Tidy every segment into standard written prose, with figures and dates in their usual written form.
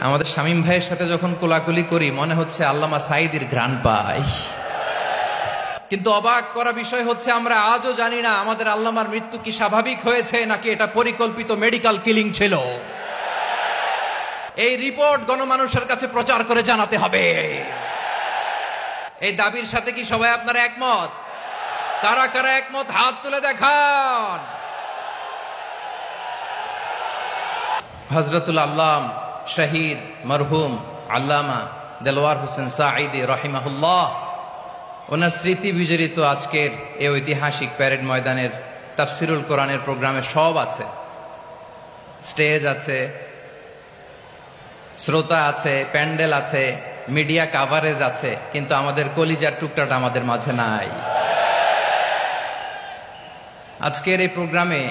আমাদের শামীম ভাইয়ের সাথে যখন কোলাকুলি করি মনে হচ্ছে আল্লামা সাঈদীর ঘ্রাণ পাই। কিন্তু অবাক করা বিষয় হচ্ছে আমরা আজও জানি না আমাদের আল্লামার মৃত্যু কি স্বাভাবিক হয়েছে নাকি এটা পরিকল্পিত মেডিকেল কিলিং ছিল। এই রিপোর্ট গণমানুষের কাছে প্রচার করে জানাতে হবে। এই দাবির সাথে কি সবাই আপনারা একমত? কারা কারা একমত হাত তুলে দেখান। হযরতুল আল্লাম শহীদ মরহুম আল্লামা দেলোয়ার হোসেন সাঈদী রাহিমাহুল্লাহ, ওনার স্মৃতি বিজড়িত আজকের এই ঐতিহাসিক প্যারেড ময়দানের তাফসিরুল কোরআনের প্রোগ্রামে সব আছে। স্টেজ আছে, শ্রোতা আছে, প্যান্ডেল আছে, মিডিয়া কাভারেজ আছে, কিন্তু আমাদের কলিজার টুকটাটা আমাদের মাঝে নাই। আজকের এই প্রোগ্রামে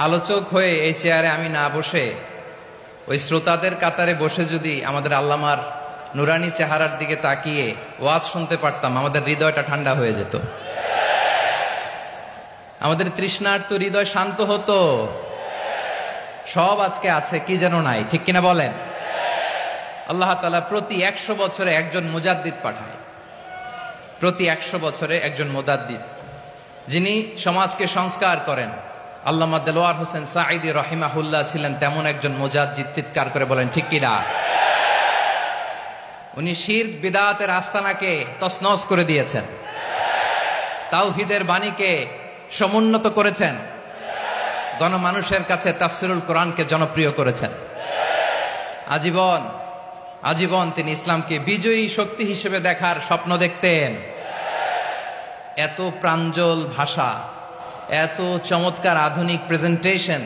আলোচক হয়ে এই চেয়ারে আমি না বসে ওই শ্রোতাদের কাতারে বসে যদি আমাদের আল্লামার নুরানি চেহারার দিকে তাকিয়ে ওয়াজ শুনতে পারতাম, আমাদের হৃদয়টা ঠান্ডা হয়ে যেত, আমাদের তৃষ্ণার্ত হৃদয় শান্ত হতো। সব আজকে আছে, কি যেন নাই, ঠিক কিনা বলেন? আল্লাহ তাআলা প্রতি 100 বছরে একজন মুজাদ্দিদ পাঠায়, প্রতি 100 বছরে একজন মুজাদ্দিদ, যিনি সমাজকে সংস্কার করেন। আল্লামা দেলোয়ার হোসেন সাঈদী রাহিমাহুল্লাহ ছিলেন তেমন একজন মুজাদ্দিদ। চিৎকার করে বলেন ঠিক কিনা? উনি শিরক বিদআতের আস্তানাকে তছনছ করে দিয়েছেন, তাওহীদের বাণীকে সমুন্নত করেছেন, গণমানুষের কাছে তাফসিরুল কোরআনকে জনপ্রিয় করেছেন। আজীবন আজীবন তিনি ইসলামকে বিজয়ী শক্তি হিসেবে দেখার স্বপ্ন দেখতেন। এত প্রাঞ্জল ভাষা, এত চমৎকার আধুনিক প্রেজেন্টেশন,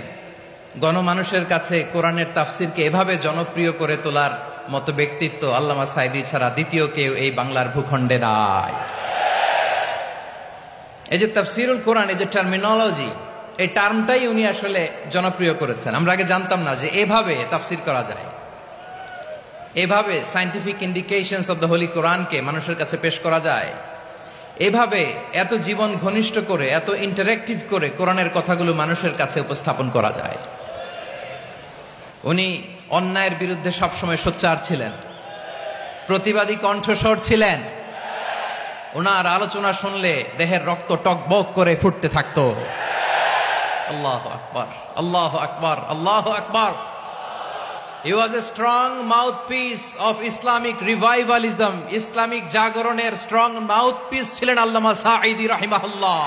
গণমানুষের কাছে কোরআনের তাফসিরকে এভাবে জনপ্রিয় করে তোলার মতো ব্যক্তিত্ব আল্লামা সাঈদী ছাড়া দ্বিতীয় কেউ এই বাংলার ভূখণ্ডে নাই। এই যে তাফসিরুল কোরআন, এই যে টার্মিনোলজি, এই টার্মটাই উনি আসলে জনপ্রিয় করেছেন। আমরা আগে জানতাম না যে এভাবে তাফসির করা যায়, এভাবে scientific indications of the Holi কোরআনকে মানুষের কাছে পেশ করা যায়, এভাবে এত জীবন ঘনিষ্ঠ করে, এত ইন্টারেক্টিভ করে কোরআনের কথাগুলো মানুষের কাছে উপস্থাপন করা যায়। উনি অন্যায়ের বিরুদ্ধে সবসময় সোচ্চার ছিলেন, প্রতিবাদী কণ্ঠস্বর ছিলেন। ওনার আলোচনা শুনলে দেহের রক্ত টকবক করে ফুটতে থাকতো। আল্লাহু আকবার, আল্লাহু আকবার, আল্লাহু আকবার। He was a strong mouthpiece of Islamic revivalism. Islamic জাগরণের স্ট্রং মাউথপিস ছিলেন আল্লামা সাঈদী রাহিমাহুল্লাহ।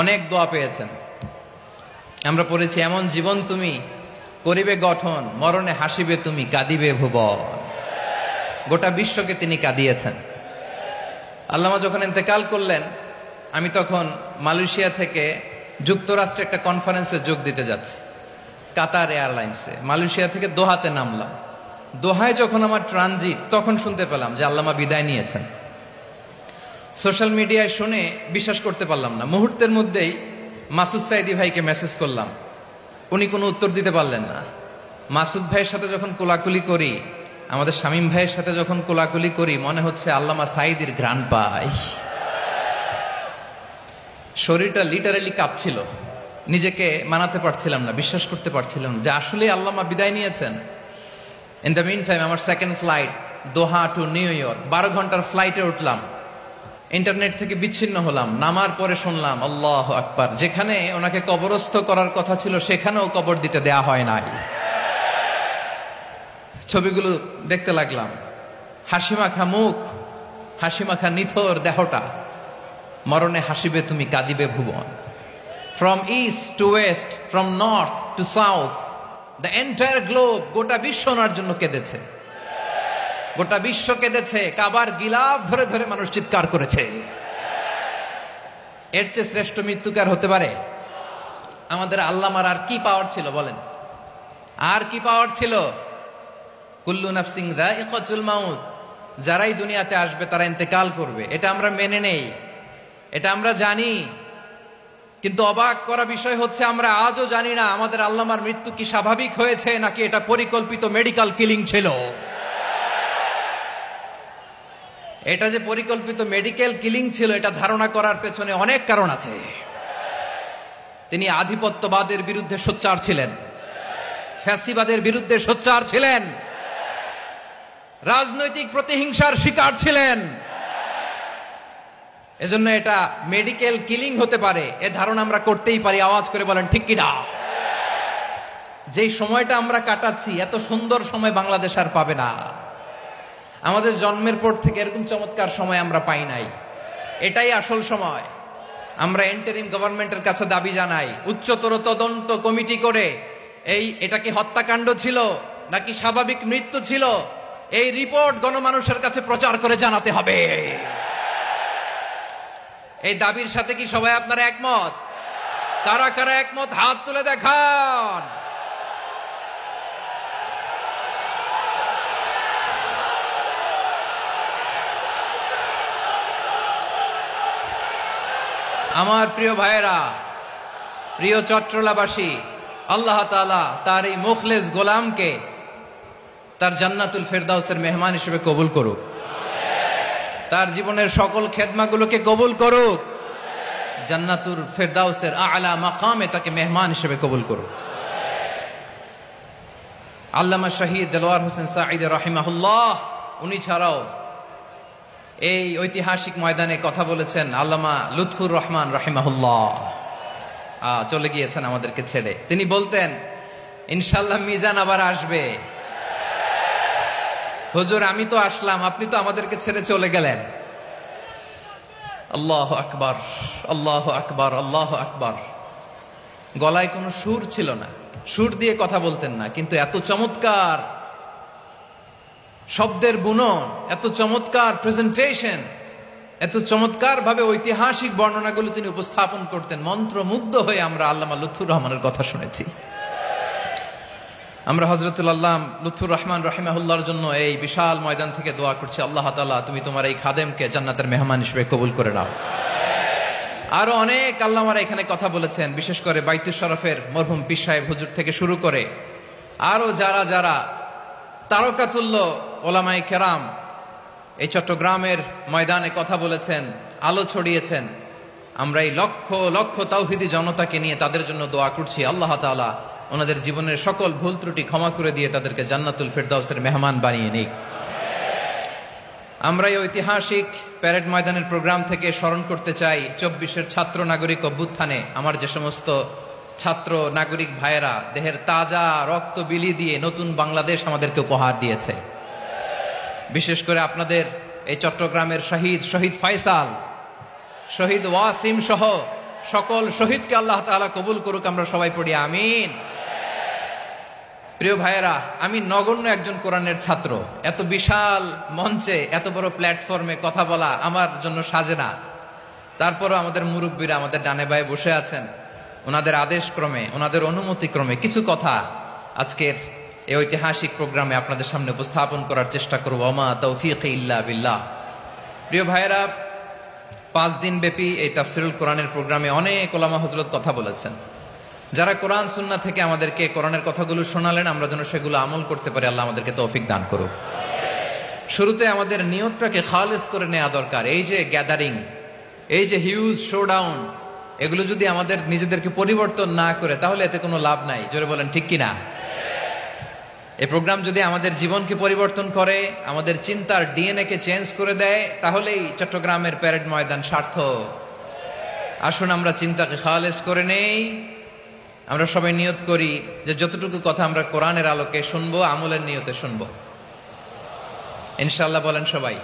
অনেক দোয়া পেয়েছেন, আমরা পড়েছি, এমন জীবন তুমি করিবে গঠন, মরণে হাসিবে তুমি, কাঁদিবে ভুবন। গোটা বিশ্বকে তিনি কাঁদিয়েছেন। আল্লামা যখন ইন্তেকাল করলেন, আমি তখন মালয়েশিয়া থেকে যুক্তরাষ্ট্রে একটা কনফারেন্সে যোগ দিতে যাচ্ছি, কাতার এয়ারলাইন্সে। মালয়েশিয়া থেকে দোহাতে নামলাম। দোহায় যখন আমার ট্রানজিট, তখন শুনতে পেলাম যে আল্লামা বিদায় নিয়েছেন। সোশ্যাল মিডিয়ায় শুনে বিশ্বাস করতে পারলাম না। মুহূর্তের মধ্যেই মাসুদ সাঈদী ভাইকে মেসেজ করলাম, উনি কোনো উত্তর দিতে পারলেন না। মাসুদ ভাইয়ের সাথে যখন কোলাকুলি করি, আমাদের শামীম ভাইয়ের সাথে যখন কোলাকুলি করি, মনে হচ্ছে আল্লামা সাঈদীর ঘ্রাণ পাই। শরীরটা লিটারালি কাঁপছিল, নিজেকে মানাতে পারছিলাম না, বিশ্বাস করতে পারছিলাম যে আসলে আল্লামা বিদায় নিয়েছেন। ইন দ্য মিন টাইম আমার সেকেন্ড ফ্লাইট দোহা টু নিউ ইয়র্ক, 12 ঘন্টার ফ্লাইটে উঠলাম, ইন্টারনেট থেকে বিচ্ছিন্ন হলাম। নামার পরে শুনলাম আল্লাহু আকবার, যেখানে ওনাকে কবরস্থ করার কথা ছিল সেখানেও কবর দিতে দেয়া হয় নাই। ছবিগুলো দেখতে লাগলাম, হাসিমাখা মুখ, হাসিমাখা নিথর দেহটা, মরণে হাসিবে তুমি, কাঁদিবে ভুবন। From east to west, from north to south, the entire globe, গোটা বিশ্ব ওনার জন্য কেঁদেছে, গোটা বিশ্ব কেঁদেছে। কাবার গিলাফ ধরে ধরে মানুষ চিৎকার করেছে। এর চেয়ে শ্রেষ্ঠ মৃত্যুকার হতে পারে? আমাদের আল্লামার আর কি পাওয়ার ছিল বলেন? আর কি পাওয়ার ছিল? কুল্লু নাফসিন যায়িকাতুল মাউত, যারাই দুনিয়াতে আসবে তারা ইন্তেকাল করবে, এটা আমরা মেনে নেই, এটা আমরা জানি। কিন্তু অবাক করা বিষয় হচ্ছে আমরা আজও জানি না আমাদের আল্লামার মৃত্যু কি স্বাভাবিক হয়েছে নাকি এটা পরিকল্পিত মেডিকেল কিলিং ছিল। এটা যে পরিকল্পিত মেডিকেল কিলিং ছিল, এটা ধারণা করার পেছনে অনেক কারণ আছে। তিনি আধিপত্যবাদের বিরুদ্ধে সোচ্চার ছিলেন, ফ্যাসিবাদের বিরুদ্ধে সোচ্চার ছিলেন, রাজনৈতিক প্রতিহিংসার শিকার ছিলেন। এজন্য এটা মেডিকেল কিলিং হতে পারে এ ধারণা আমরা করতেই পারি। আওয়াজ করে বলেন ঠিক কিনা? যেই সময়টা আমরা কাটাচ্ছি, এত সুন্দর সময় বাংলাদেশ আর পাবে না। আমাদের জন্মের পর থেকে এরকম চমৎকার সময় আমরা পাই নাই। এটাই আসল সময়। আমরা ইন্টারিম গভর্নমেন্টের কাছে দাবি জানাই, উচ্চতর তদন্ত কমিটি করে এটা কি হত্যাকাণ্ড ছিল নাকি স্বাভাবিক মৃত্যু ছিল, এই রিপোর্ট গণমানুষের কাছে প্রচার করে জানাতে হবে। এই দাবির সাথে কি সবাই আপনারা একমত? কারা কারা একমত হাত তুলে দেখান। আমার প্রিয় ভাইয়েরা, প্রিয় চট্টলাবাসী, আল্লাহ তাআলা তার এই মুখলেস গোলামকে তার জান্নাতুল ফেরদাউসের মেহমান হিসেবে কবুল করুক, তার জীবনের সকল খেদমাগুলোকে কবুল করুক, জান্নাতুল ফেরদাউসের আলা মাকামে তাকে মেহমান হিসেবে কবুল করুক। আল্লামা শহীদ দেলোয়ার হোসেন সাঈদী রাহিমাহুল্লাহ, উনি ছাড়াও এই ঐতিহাসিক ময়দানে কথা বলেছেন আল্লামা লুৎফুর রহমান রাহিমাহুল্লাহ। চলে গিয়েছেন আমাদেরকে ছেড়ে। তিনি বলতেন, ইনশাআল্লাহ মিজান আবার আসবে। হুজুর আমি তো আসলাম, আপনি তো আমাদেরকে ছেড়ে চলে গেলেন। আল্লাহু আকবার, আল্লাহু আকবার, আল্লাহু আকবার। গলায় কোনো সুর ছিল না, সুর দিয়ে কথা বলতেন না, কিন্তু এত চমৎকার শব্দের বুনন, এত চমৎকার প্রেজেন্টেশন, এত চমৎকার ভাবে ঐতিহাসিক বর্ণনাগুলো তিনি উপস্থাপন করতেন। মন্ত্রমুগ্ধ হয়ে আমরা আল্লামা লুৎফুর রহমানের কথা শুনেছি। আমরা হযরতুল আল্লামা লুৎফুর রহমান রাহিমাহুল্লাহর জন্য এই বিশাল ময়দান থেকে দোয়া করছি, আল্লাহ তাআলা তুমি তোমার এই খাদেমকে জান্নাতের মেহমান হিসেবে কবুল করে নাও। আরো অনেক আল্লামারা এখানে কথা বলেছেন, বিশেষ করে বাইতুল শরফের মরহুম পীর সাহেব হুজুর থেকে শুরু করে আরো যারা যারা তারকাতুল্য ওলামায়ে কেরাম এই চট্টগ্রামের ময়দানে কথা বলেছেন, আলো ছড়িয়েছেন। আমরা এই লক্ষ লক্ষ তাওহীদি জনতাকে নিয়ে তাদের জন্য দোয়া করছি, আল্লাহ তাআলা ওনাদের জীবনের সকল ভুল ত্রুটি ক্ষমা করে দিয়ে তাদেরকে জান্নাতুল ফেরদাউসের মেহমান বানিয়ে নিক। আমরা এই ঐতিহাসিক প্যারেড ময়দানের প্রোগ্রাম থেকে স্মরণ করতে চাই 24-এর ছাত্র নাগরিক অভ্যুত্থানে আমার যে সমস্ত ছাত্র নাগরিক ভাইয়েরা দেহের তাজা রক্ত বিলি দিয়ে নতুন বাংলাদেশ আমাদেরকে উপহার দিয়েছে। বিশেষ করে আপনাদের এই চট্টগ্রামের শহীদ ফাইসাল, শহীদ ওয়াসিম সহ সকল শহীদকে আল্লাহ তাআলা কবুল করুক। আমরা সবাই পড়ি আমিন। প্রিয় ভাইয়েরা, আমি নগণ্য একজন কোরআনের ছাত্র, এত বিশাল মঞ্চে এত বড় প্ল্যাটফর্মে কথা বলা আমার জন্য সাজে না। তারপরও আমাদের মুরব্বীরা আমাদের ডানে বায়ে বসে আছেন, ওনাদের আদেশ ক্রমে, ওনাদের অনুমতি ক্রমে কিছু কথা আজকের এই ঐতিহাসিক প্রোগ্রামে আপনাদের সামনে উপস্থাপন করার চেষ্টা করব। ওমা তৌফিক ইল্লা বিল্লাহ। প্রিয় ভাইয়েরা, 5 দিন ব্যাপী এই তাফসিরুল কোরআনের প্রোগ্রামে অনেক ওলামা হযরত কথা বলেছেন। যারা কোরআন সুন্নাহ থেকে আমাদেরকে কোরআনের কথাগুলো শোনালেন, আমরা যেন সেগুলো আমল করতে পারি, আল্লাহ আমাদেরকে তৌফিক দান করুক। শুরুতে আমাদের নিয়তটাকে খালেস করে নেওয়া দরকার। এই যে গ্যাদারিং, এই যে হিউজ শোডাউন, এগুলো যদি আমাদের নিজেদেরকে পরিবর্তন না করে তাহলে এতে কোনো লাভ নাই। জোরে বলেন ঠিক কিনা? এই প্রোগ্রাম যদি আমাদের জীবনকে পরিবর্তন করে, আমাদের চিন্তার ডিএনএ কে চেঞ্জ করে দেয়, তাহলেই চট্টগ্রামের প্যারেড ময়দান সার্থক। আসুন আমরা চিন্তাকে খালেস করে নেই। আমরা সবাই নিয়ত করি যে যতটুকু কথা আমরা কোরআনের আলোকে শুনবো, আমলের নিয়তে শুনবো ইনশাআল্লাহ। বলেন সবাই।